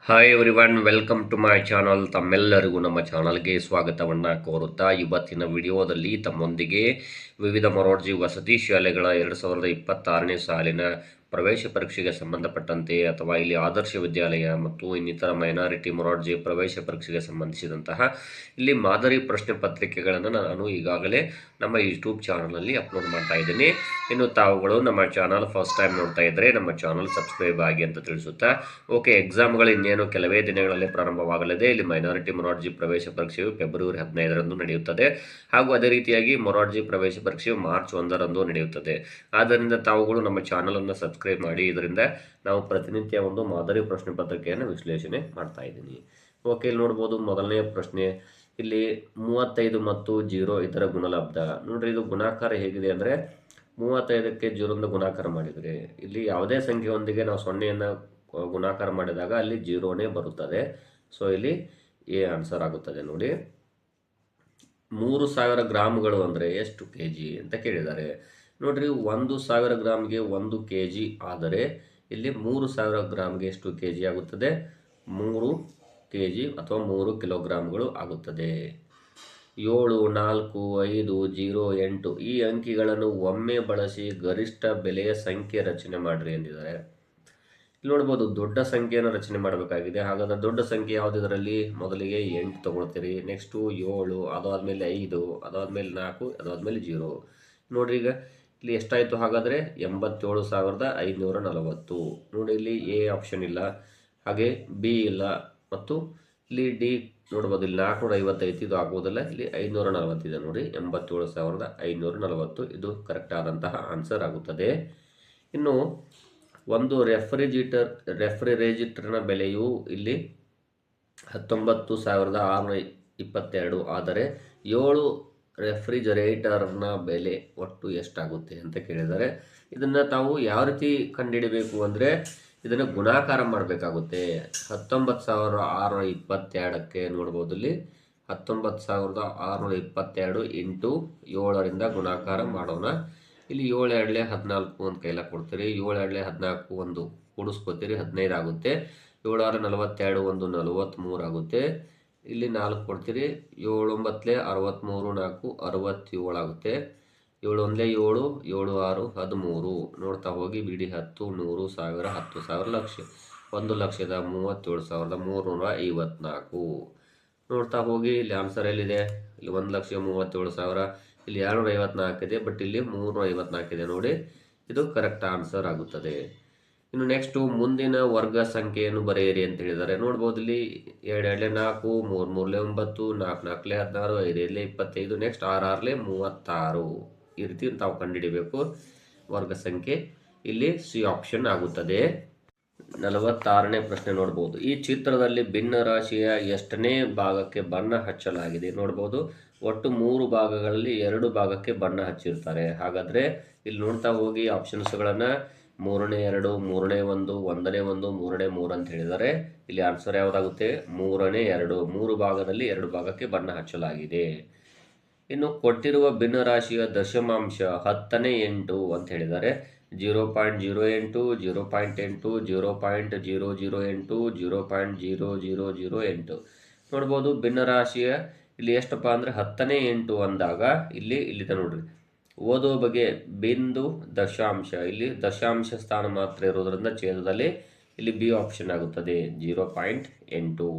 Hi everyone, welcome to my channel. ತಮ್ಮೆಲ್ಲರಿಗೂ ನಮ್ಮ ಚಾನಲ್ಗೆ ಸ್ವಾಗತವನ್ನು ಕೋರುತ್ತಾ ಇವತ್ತಿನ ವಿಡಿಯೋದಲ್ಲಿ ತಮ್ಮೊಂದಿಗೆ ವಿವಿಧ ಮೊರಾರ್ಜಿ ವಸತಿ ಶಾಲೆಗಳ 2026ನೇ ಸಾಲಿನ ಪ್ರವೇಶ ಪರೀಕ್ಷೆಗೆ ಸಂಬಂಧಪಟ್ಟಂತೆ ಅಥವಾ ಇಲ್ಲಿ ಆದರ್ಶ ವಿದ್ಯಾಲಯ ಮತ್ತು ಇನ್ನಿತರ ಮೈನಾರಿಟಿ ಮೊರಾರ್ಜಿ ಪ್ರವೇಶ ಪರೀಕ್ಷೆಗೆ ಸಂಬಂಧಿಸಿದಂತಹ ಇಲ್ಲಿ ಮಾದರಿ ಪ್ರಶ್ನೆ ಪತ್ರಿಕೆಗಳನ್ನು ನಾನು ಈಗಾಗಲೇ ನಮ್ಮ ಯೂಟ್ಯೂಬ್ ಚಾನಲಲ್ಲಿ ಅಪ್ಲೋಡ್ ಮಾಡ್ತಾ ಇದ್ದೀನಿ. ಇನ್ನು ತಾವುಗಳು ನಮ್ಮ ಚಾನಲ್ ಫಸ್ಟ್ ಟೈಮ್ ನೋಡ್ತಾ ಇದ್ದರೆ ನಮ್ಮ ಚಾನಲ್ ಸಬ್ಸ್ಕ್ರೈಬ್ ಆಗಿ ಅಂತ ತಿಳಿಸುತ್ತಾ, ಓಕೆ, ಎಕ್ಸಾಮ್ಗಳು ಇನ್ನೇನು ಕೆಲವೇ ದಿನಗಳಲ್ಲಿ ಪ್ರಾರಂಭವಾಗಲಿದೆ. ಇಲ್ಲಿ ಮೈನಾರಿಟಿ ಮೊರಾರ್ಜಿ ಪ್ರವೇಶ ಪರೀಕ್ಷೆಯು ಫೆಬ್ರವರಿ 15ರಂದು ನಡೆಯುತ್ತದೆ ಹಾಗೂ ಅದೇ ರೀತಿಯಾಗಿ ಮೊರಾರ್ಜಿ ಪ್ರವೇಶ ಪರೀಕ್ಷೆಯು ಮಾರ್ಚ್ 1ರಂದು ನಡೆಯುತ್ತದೆ. ಆದ್ದರಿಂದ ತಾವುಗಳು ನಮ್ಮ ಚಾನಲನ್ನು ಸಬ್ಸ್ಕ್ರೈಬ್ ಮಾಡಿ. ಇದರಿಂದ ನಾವು ಪ್ರತಿನಿತ್ಯ ಒಂದು ಮಾದರಿ ಪ್ರಶ್ನೆ ಪತ್ರಿಕೆಯನ್ನು ವಿಶ್ಲೇಷಣೆ ಮಾಡ್ತಾ ಇದ್ದೀನಿ. ಓಕೆ, ಇಲ್ಲಿ ನೋಡ್ಬೋದು ಮೊದಲನೆಯ ಪ್ರಶ್ನೆ. ಇಲ್ಲಿ 35 ಮತ್ತು 0 ಇದರ ಗುಣಲಬ್ಧ. ನೋಡ್ರಿ, ಇದು ಗುಣಾಕಾರ ಹೇಗಿದೆ ಅಂದರೆ 35ಕ್ಕೆ 0 ಗುಣಾಕಾರ ಮಾಡಿದರೆ ಇಲ್ಲಿ ಯಾವುದೇ ಸಂಖ್ಯೆಯೊಂದಿಗೆ ನಾವು 0ಯನ್ನು ಗುಣಾಕಾರ ಮಾಡಿದಾಗ ಅಲ್ಲಿ 0ನೇ ಬರುತ್ತದೆ. ಸೊ ಇಲ್ಲಿ ಎ ಆನ್ಸರ್ ಆಗುತ್ತದೆ. ನೋಡಿ, 3000 ಗ್ರಾಮ್ಗಳು ಅಂದರೆ ಎಷ್ಟು ಕೆ ಜಿ ಅಂತ ಕೇಳಿದ್ದಾರೆ. ನೋಡ್ರಿ, 1000 ಗ್ರಾಮ್ಗೆ 1 ಕೆ ಜಿ ಆದರೆ ಇಲ್ಲಿ 3000 ಗ್ರಾಮ್ಗೆ ಎಷ್ಟು ಕೆ ಜಿ ಆಗುತ್ತದೆ? 3 ಕೆ ಜಿ ಅಥವಾ 3 ಕಿಲೋಗ್ರಾಮ್ಗಳು ಆಗುತ್ತದೆ. 7, 4, 5, 0, 8 ಈ ಅಂಕಿಗಳನ್ನು ಒಮ್ಮೆ ಬಳಸಿ ಗರಿಷ್ಠ ಬೆಲೆಯ ಸಂಖ್ಯೆ ರಚನೆ ಮಾಡಿರಿ ಎಂದಿದ್ದಾರೆ. ಇಲ್ಲಿ ನೋಡ್ಬೋದು, ದೊಡ್ಡ ಸಂಖ್ಯೆಯನ್ನು ರಚನೆ ಮಾಡಬೇಕಾಗಿದೆ. ಹಾಗಾದರೆ ದೊಡ್ಡ ಸಂಖ್ಯೆ ಯಾವುದು? ಇದರಲ್ಲಿ ಮೊದಲಿಗೆ 8 ತಗೊಳ್ತೀರಿ, ನೆಕ್ಸ್ಟು 7, ಅದಾದಮೇಲೆ 5, ಅದಾದಮೇಲೆ 4, ಅದಾದಮೇಲೆ 0. ನೋಡ್ರಿ, ಈಗ ಇಲ್ಲಿ ಎಷ್ಟಾಯಿತು? ಹಾಗಾದರೆ 87,540. ನೋಡಿ, ಇಲ್ಲಿ ಎ ಆಪ್ಷನ್ ಇಲ್ಲ, ಹಾಗೆ ಬಿ ಇಲ್ಲ, ಮತ್ತು ಇಲ್ಲಿ ಡಿ ನೋಡ್ಬೋದು. ಇಲ್ಲಿ 455 ಇದು ಆಗುವುದಿಲ್ಲ, ಇಲ್ಲಿ 540 ಇದೆ. ನೋಡಿ, 87,540 ಇದು ಕರೆಕ್ಟ್ ಆದಂತಹ ಆನ್ಸರ್ ಆಗುತ್ತದೆ. ಇನ್ನು ಒಂದು ರೆಫ್ರಿಜರೇಟರ್ನ ಬೆಲೆಯು ಇಲ್ಲಿ 19,622 ಆದರೆ 7 ರೆಫ್ರಿಜರೇಟರ್ನ ಬೆಲೆ ಒಟ್ಟು ಎಷ್ಟಾಗುತ್ತೆ ಅಂತ ಕೇಳಿದ್ದಾರೆ. ಇದನ್ನು ತಾವು ಯಾವ ರೀತಿ ಕಂಡುಹಿಡಬೇಕು ಅಂದರೆ ಇದನ್ನು ಗುಣಾಕಾರ ಮಾಡಬೇಕಾಗುತ್ತೆ. 19,622ಕ್ಕೆ ನೋಡ್ಬೋದು, ಇಲ್ಲಿ 19,622 ಇಂಟು 7ರಿಂದ ಗುಣಾಕಾರ ಮಾಡೋಣ. ಇಲ್ಲಿ 7 2 14 ಒಂದು ಕೈಲ ಕೊಡ್ತೀರಿ, 7 2 14 ಒಂದು ಕೂಡಿಸ್ಕೋತೀರಿ, 15 ಆಗುತ್ತೆ. 7 6 42 ಒಂದು 43 ಆಗುತ್ತೆ. ಇಲ್ಲಿ 4 ಕೊಡ್ತೀರಿ, 7 9 63 4 67 ಆಗುತ್ತೆ. 7 1 7 7 6 13. ನೋಡ್ತಾ ಹೋಗಿ ಬಿಡಿ, 10 100 1000 10,000 ಲಕ್ಷ 1,37,354. ನೋಡ್ತಾ ಹೋಗಿ ಇಲ್ಲಿ ಆನ್ಸರ್ ಎಲ್ಲಿದೆ? ಇಲ್ಲಿ 1,37,000, ಇಲ್ಲಿ 254 ಇದೆ, ಬಟ್ ಇಲ್ಲಿ 354 ಇದೆ. ನೋಡಿ, ಇದು ಕರೆಕ್ಟ್ ಆನ್ಸರ್ ಆಗುತ್ತದೆ. ಇನ್ನು ನೆಕ್ಸ್ಟು ಮುಂದಿನ ವರ್ಗ ಸಂಖ್ಯೆಯನ್ನು ಬರೆಯಿರಿ ಅಂತ ಹೇಳಿದ್ದಾರೆ. ನೋಡ್ಬೋದು, ಇಲ್ಲಿ 2 2 4, 3 3 9, 4 4 16, 5 5 25, ನೆಕ್ಸ್ಟ್ 6 6 36. ಈ ರೀತಿ ತಾವು ಕಂಡುಹಿಡಿಬೇಕು ವರ್ಗ ಸಂಖ್ಯೆ. ಇಲ್ಲಿ ಸಿ ಆಪ್ಷನ್ ಆಗುತ್ತದೆ. 46ನೇ ಪ್ರಶ್ನೆ ನೋಡ್ಬೋದು. ಈ ಚಿತ್ರದಲ್ಲಿ ಭಿನ್ನ ರಾಶಿಯ ಎಷ್ಟನೇ ಭಾಗಕ್ಕೆ ಬಣ್ಣ ಹಚ್ಚಲಾಗಿದೆ? ನೋಡ್ಬೋದು, ಒಟ್ಟು 3 ಭಾಗಗಳಲ್ಲಿ 2 ಭಾಗಕ್ಕೆ ಬಣ್ಣ ಹಚ್ಚಿರ್ತಾರೆ. ಹಾಗಾದರೆ ಇಲ್ಲಿ ನೋಡ್ತಾ ಹೋಗಿ ಆಪ್ಷನ್ಸ್ಗಳನ್ನು 3ನೇ 2, 3ನೇ 1, 1ನೇ 1, 3ನೇ 3 ಅಂತ ಹೇಳಿದ್ದಾರೆ. ಇಲ್ಲಿ ಆನ್ಸರ್ ಯಾವುದಾಗುತ್ತೆ? 3ನೇ 2. 3 ಭಾಗದಲ್ಲಿ 2 ಭಾಗಕ್ಕೆ ಬಣ್ಣ ಹಚ್ಚಲಾಗಿದೆ. ಇನ್ನು ಕೊಟ್ಟಿರುವ ಭಿನ್ನ ರಾಶಿಯ ದಶಮಾಂಶ 10ನೇ 8 ಅಂತ ಹೇಳಿದ್ದಾರೆ. 0.08, 0.8, 0.008, 0.0008. ನೋಡ್ಬೋದು, ಭಿನ್ನ ರಾಶಿಯ ಇಲ್ಲಿ ಎಷ್ಟಪ್ಪ ಅಂದರೆ 10ನೇ 8 ಅಂದಾಗ ಇಲ್ಲಿದೆ ನೋಡ್ರಿ, ಓದೋ ಬಗೆ ಬಿಂದು ದಶಾಂಶ. ಇಲ್ಲಿ ದಶಾಂಶ ಸ್ಥಾನ ಮಾತ್ರ ಇರೋದ್ರಿಂದ ಛೇದದಲ್ಲಿ ಇಲ್ಲಿ ಬಿ ಆಪ್ಷನ್ ಆಗುತ್ತದೆ, 0.8.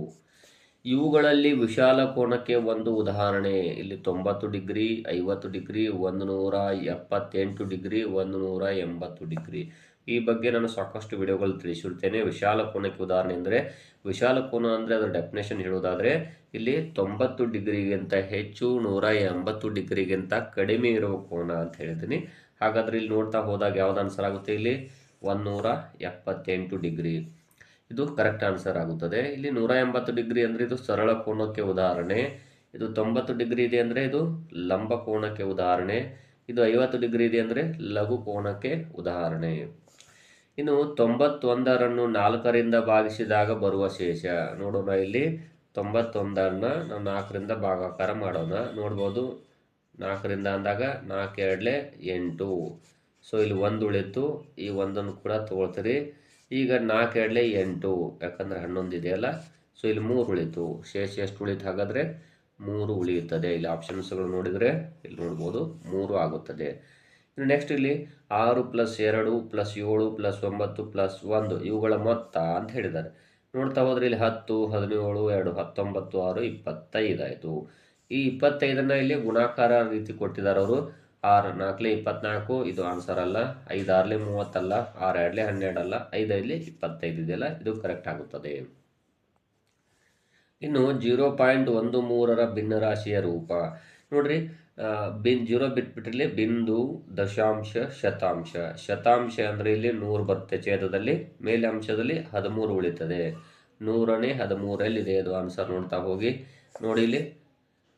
ಇವುಗಳಲ್ಲಿ ವಿಶಾಲ ಕೋನಕ್ಕೆ ಒಂದು ಉದಾಹರಣೆ. ಇಲ್ಲಿ 90 ಡಿಗ್ರಿ, 50 ಡಿಗ್ರಿ, 178 ಡಿಗ್ರಿ, 180 ಡಿಗ್ರಿ. ಈ ಬಗ್ಗೆ ನಾನು ಸಾಕಷ್ಟು ವಿಡಿಯೋಗಳು ತಿಳಿಸಿರ್ತೇನೆ. ವಿಶಾಲ ಕೋನಕ್ಕೆ ಉದಾಹರಣೆ ಅಂದರೆ, ವಿಶಾಲ ಕೋನ ಅಂದರೆ ಅದರ ಡೆಫಿನೇಷನ್ ಹೇಳೋದಾದರೆ ಇಲ್ಲಿ 90 ಡಿಗ್ರಿಗಿಂತ ಹೆಚ್ಚು, 180 ಡಿಗ್ರಿಗಿಂತ ಕಡಿಮೆ ಇರುವ ಕೋನ ಅಂತ ಹೇಳಿದ್ದೀನಿ. ಹಾಗಾದರೆ ಇಲ್ಲಿ ನೋಡ್ತಾ ಹೋದಾಗ ಯಾವ್ದು ಆನ್ಸರ್ ಆಗುತ್ತೆ? ಇಲ್ಲಿ 178 ಡಿಗ್ರಿ ಇದು ಕರೆಕ್ಟ್ ಆನ್ಸರ್ ಆಗುತ್ತದೆ. ಇಲ್ಲಿ 180 ಡಿಗ್ರಿ ಅಂದರೆ ಇದು ಸರಳ ಕೋನಕ್ಕೆ ಉದಾಹರಣೆ. ಇದು 90 ಡಿಗ್ರಿ ಇದೆ ಅಂದರೆ ಇದು ಲಂಬ ಕೋನಕ್ಕೆ ಉದಾಹರಣೆ. ಇದು 50 ಡಿಗ್ರಿ ಇದೆ ಅಂದರೆ ಲಘು ಕೋನಕ್ಕೆ ಉದಾಹರಣೆ. ಇನ್ನು 91ರನ್ನು 4ರಿಂದ ಭಾಗಿಸಿದಾಗ ಬರುವ ಶೇಷ ನೋಡೋಣ. ಇಲ್ಲಿ 91ನ್ನು ನಾವು 4ರಿಂದ ಭಾಗಾಕಾರ ಮಾಡೋಣ. ನೋಡ್ಬೋದು, 4ರಿಂದ ಅಂದಾಗ 4 2 8. ಸೊ ಇಲ್ಲಿ 1 ಉಳಿತು, ಈ 1ಅನ್ನು ಕೂಡ ತಗೊಳ್ತೀರಿ. ಈಗ 4 ಎರಡಲೆ 8, ಯಾಕಂದರೆ 11 ಇದೆಯಲ್ಲ. ಸೊ ಇಲ್ಲಿ 3 ಉಳಿತು. ಶೇಷ ಎಷ್ಟು ಉಳಿತು? ಹಾಗಾದರೆ 3 ಉಳಿಯುತ್ತದೆ. ಇಲ್ಲಿ ಆಪ್ಷನ್ಸ್ಗಳು ನೋಡಿದರೆ ಇಲ್ಲಿ ನೋಡ್ಬೋದು 3 ಆಗುತ್ತದೆ. ಇನ್ನು ನೆಕ್ಸ್ಟ್ ಇಲ್ಲಿ 6 + 2 + 7 + 9 + 1 ಇವುಗಳ ಮೊತ್ತ ಅಂತ ಹೇಳಿದ್ದಾರೆ. ನೋಡ್ತಾ ಹೋದರೆ ಇಲ್ಲಿ 10, 17, 2, 19, 6, 25 ಆಯಿತು. ಈ 25ನ್ನು ಇಲ್ಲಿ ಗುಣಾಕಾರ ರೀತಿ ಕೊಟ್ಟಿದ್ದಾರೆ ಅವರು. 6 4 24 ಇದು ಆನ್ಸರ್ ಅಲ್ಲ, 5 6 30 ಅಲ್ಲ, 6 2 12 ಅಲ್ಲ, 5 5 25 ಇದೆಯಲ್ಲ, ಇದು ಕರೆಕ್ಟ್ ಆಗುತ್ತದೆ. ಇನ್ನು 0.13ರ ಭಿನ್ನರಾಶಿಯ ರೂಪ ನೋಡ್ರಿ. 0 ಬಿಟ್ಬಿಟ್ರಲ್ಲಿ ಬಿಂದು, ದಶಾಂಶ, ಶತಾಂಶ. ಶತಾಂಶ ಅಂದರೆ ಇಲ್ಲಿ 100 ಬರುತ್ತೆ ಛೇದದಲ್ಲಿ, ಮೇಲೆ ಅಂಶದಲ್ಲಿ 13 ಉಳಿತದೆ. 100ನೇ 13 ಎಲ್ಲಿದೆ ಅದು ಆನ್ಸರ್ ನೋಡ್ತಾ ಹೋಗಿ. ನೋಡಿ ಇಲ್ಲಿ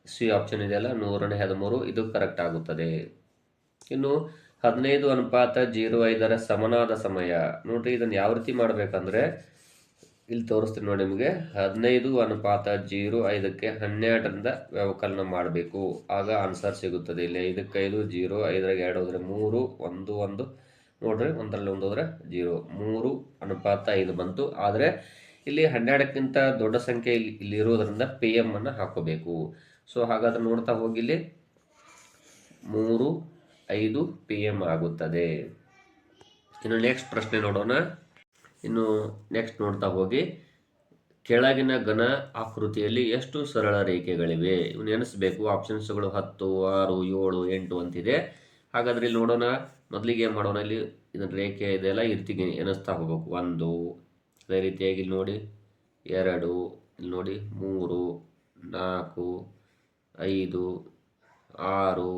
ಸಿ ಆಪ್ಷನ್ ಇದೆಯಲ್ಲ, 100ನೇ 13 ಇದು ಕರೆಕ್ಟ್ ಆಗುತ್ತದೆ. ಇನ್ನು 15:05ರ ಸಮನಾದ ಸಮಯ ನೋಡ್ರಿ. ಇದನ್ನು ಯಾವ ರೀತಿ ಮಾಡಬೇಕಂದ್ರೆ ಇಲ್ಲಿ ತೋರಿಸ್ತೀನಿ ನೋಡಿ ನಿಮಗೆ. 15:05ಕ್ಕೆ 12ರಿಂದ ವ್ಯವಕಲನ ಮಾಡಬೇಕು, ಆಗ ಆನ್ಸರ್ ಸಿಗುತ್ತದೆ. ಇಲ್ಲಿ 5ಕ್ಕೆ 5 0, 5ರಾಗ 2 ಹೋದರೆ 3, 1 1 ನೋಡ್ರಿ, 1ರಲ್ಲಿ 1 ಹೋದರೆ 0, 3:5 ಬಂತು. ಆದರೆ ಇಲ್ಲಿ 12ಕ್ಕಿಂತ ದೊಡ್ಡ ಸಂಖ್ಯೆ ಇಲ್ಲಿ ಇರೋದ್ರಿಂದ PM ಅನ್ನು ಹಾಕೋಬೇಕು. ಸೊ ಹಾಗಾದ್ರೆ ನೋಡ್ತಾ ಹೋಗಿ ಇಲ್ಲಿ 3 5 PM ಆಗುತ್ತದೆ. ಇನ್ನು ನೆಕ್ಸ್ಟ್ ಪ್ರಶ್ನೆ ನೋಡೋಣ. ಇನ್ನು ನೆಕ್ಸ್ಟ್ ನೋಡ್ತಾ ಹೋಗಿ, ಕೆಳಗಿನ ಘನ ಆಕೃತಿಯಲ್ಲಿ ಎಷ್ಟು ಸರಳ ರೇಖೆಗಳಿವೆ? ಇವು ನೆನೆಸಬೇಕು. ಆಪ್ಷನ್ಸ್ಗಳು 10, 6, 7, 8 ಅಂತಿದೆ. ಹಾಗಾದ್ರೆ ಇಲ್ಲಿ ನೋಡೋಣ. ಮೊದಲಿಗೆ ಏನು ಮಾಡೋಣ, ಇಲ್ಲಿ ಇದನ್ನ ರೇಖೆ ಇದೆಲ್ಲ ಈ ರೀತಿ ಎನಿಸ್ತಾ ಹೋಗ್ಬೇಕು. 1, ಅದೇ ರೀತಿಯಾಗಿ ಇಲ್ಲಿ ನೋಡಿ 2, ಇಲ್ಲಿ ನೋಡಿ 3, 4, 5, 6,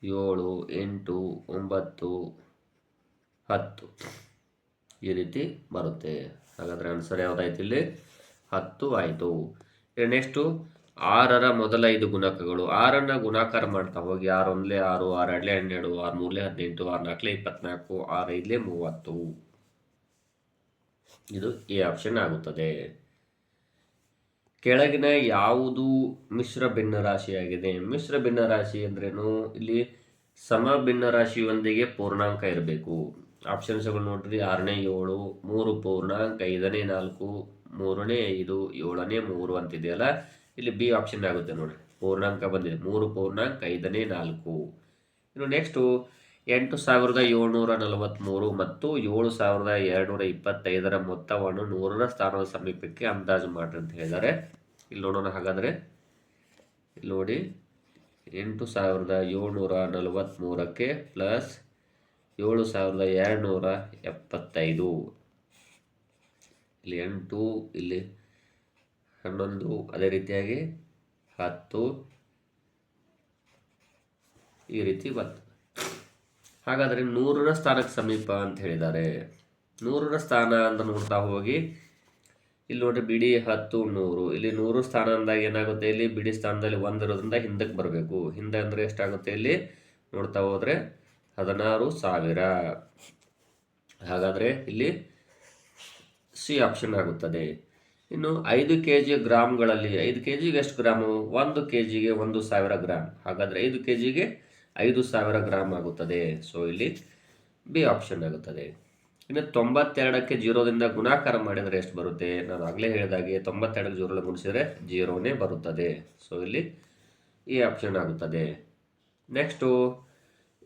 7, 8, 9, 10 ಈ ರೀತಿ ಬರುತ್ತೆ. ಹಾಗಾದರೆ ಆನ್ಸರ್ ಯಾವುದಾಯ್ತು? ಇಲ್ಲಿ 10 ಆಯಿತು. ನೆಕ್ಸ್ಟು 6ರ ಮೊದಲ 5 ಗುಣಕಗಳು. 6ಅನ್ನು ಗುಣಾಕಾರ ಮಾಡ್ತಾ ಹೋಗಿ. 6 1 6, 6 2 12, 6 3 18, 6 4 24, 6 5 30. ಇದು ಎ ಆಪ್ಷನ್ ಆಗುತ್ತದೆ. ಕೆಳಗಿನ ಯಾವುದು ಮಿಶ್ರ ಭಿನ್ನರಾಶಿಯಾಗಿದೆ? ಮಿಶ್ರ ಭಿನ್ನರಾಶಿ ಅಂದ್ರೇನು? ಇಲ್ಲಿ ಸಮ ಭಿನ್ನರಾಶಿಯೊಂದಿಗೆ ಪೂರ್ಣಾಂಕ ಇರಬೇಕು. ಆಪ್ಷನ್ಸ್ಗಳು ನೋಡ್ರಿ. 6ನೇ 7, 3 ಪೂರ್ಣಾಂಕ, 5ನೇ 4, 3ನೇ 5, 7ನೇ 3 ಅಂತಿದೆಯಲ್ಲ, ಇಲ್ಲಿ ಬಿ ಆಪ್ಷನ್ ಆಗುತ್ತೆ ನೋಡ್ರಿ. ಪೂರ್ಣಾಂಕ ಬಂದಿದೆ 3 ಪೂರ್ಣಾಂಕ, 5ನೇ 4. ಇನ್ನು ನೆಕ್ಸ್ಟು 8743 ಮತ್ತು 7225ರ ಮೊತ್ತವನ್ನು 100ರ ಸ್ಥಾನದ ಸಮೀಪಕ್ಕೆ ಅಂದಾಜು ಮಾಡ್ರಿ ಅಂತ ಹೇಳಿದ್ದಾರೆ. ಇಲ್ಲಿ ನೋಡೋಣ. ಹಾಗಾದರೆ ಇಲ್ಲಿ ನೋಡಿ, 8743ಕ್ಕೆ ಪ್ಲಸ್ 7275, ಇಲ್ಲಿ 8, ಇಲ್ಲಿ 11, ಅದೇ ರೀತಿಯಾಗಿ 10 ಈ ರೀತಿ ಬಂತು. ಹಾಗಾದರೆ 100ರ ಸ್ಥಾನಕ್ಕೆ ಸಮೀಪ ಅಂತ ಹೇಳಿದ್ದಾರೆ. 100ರ ಸ್ಥಾನ ಅಂತ ನೋಡ್ತಾ ಹೋಗಿ ಇಲ್ಲಿ ನೋಡ್ರಿ, ಬಿಡಿ 10 100. ಇಲ್ಲಿ 100 ಸ್ಥಾನ ಅಂದಾಗ ಏನಾಗುತ್ತೆ? ಇಲ್ಲಿ ಬಿಡಿ ಸ್ಥಾನದಲ್ಲಿ 1 ಇರೋದ್ರಿಂದ ಹಿಂದಕ್ಕೆ ಬರಬೇಕು. ಹಿಂದೆ ಅಂದರೆ ಎಷ್ಟಾಗುತ್ತೆ? ಇಲ್ಲಿ ನೋಡ್ತಾ ಹೋದರೆ 16,000. ಹಾಗಾದರೆ ಇಲ್ಲಿ ಸಿ ಆಪ್ಷನ್ ಆಗುತ್ತದೆ. ಇನ್ನು 5 kg ಗ್ರಾಮ್ಗಳಲ್ಲಿ 5 kgಗೆ ಎಷ್ಟು ಗ್ರಾಮು? 1 kgಗೆ 1,000 ಗ್ರಾಮ್. ಹಾಗಾದರೆ 5 kgಗೆ 5,000 ಗ್ರಾಮ್ ಆಗುತ್ತದೆ. ಸೊ ಇಲ್ಲಿ ಬಿ ಆಪ್ಷನ್ ಆಗುತ್ತದೆ. ಇನ್ನು 92ಕ್ಕೆ 0ದಿಂದ ಗುಣಾಕಾರ ಮಾಡಿದರೆ ಎಷ್ಟು ಬರುತ್ತೆ? ನಾನು ಆಗಲೇ ಹೇಳಿದಾಗೆ 92ಕ್ಕೆ 0 ಗುಣಿಸಿದರೆ 0ನೇ ಬರುತ್ತದೆ. ಸೊ ಇಲ್ಲಿ ಈ ಆಪ್ಷನ್ ಆಗುತ್ತದೆ. ನೆಕ್ಸ್ಟು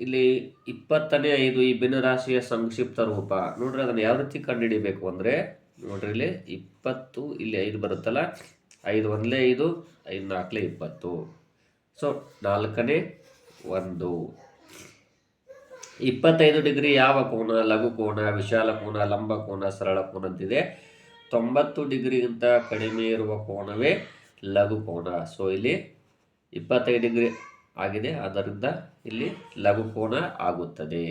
ಇಲ್ಲಿ 20ನೇ 5 ಈ ಭಿನ್ನರಾಶಿಯ ಸಂಕ್ಷಿಪ್ತ ರೂಪ ನೋಡ್ರಿ. ಅದನ್ನು ಯಾವ ರೀತಿ ಕಂಡುಹಿಡಿಬೇಕು ಅಂದರೆ ನೋಡ್ರಿ, ಇಲ್ಲಿ 20, ಇಲ್ಲಿ 5 ಬರುತ್ತಲ್ಲ, 5 1 5, 5 4 20. ಸೊ 4ನೇ 1. 25 ಡಿಗ್ರಿ ಯಾವ ಕೋನ? ಲಘು ಕೋನ, ವಿಶಾಲ ಕೋನ, ಲಂಬ ಕೋನ, ಸರಳ ಕೋನ ಅಂತಿದೆ. 90 ಡಿಗ್ರಿಗಿಂತ ಕಡಿಮೆ ಇರುವ ಕೋನವೇ ಲಘು ಕೋನ. ಸೊ ಇಲ್ಲಿ 25 ಡಿಗ್ರಿ ಆಗಿದೆ, ಆದ್ದರಿಂದ ಇಲ್ಲಿ ಲಘು ಕೋನ ಆಗುತ್ತದೆ.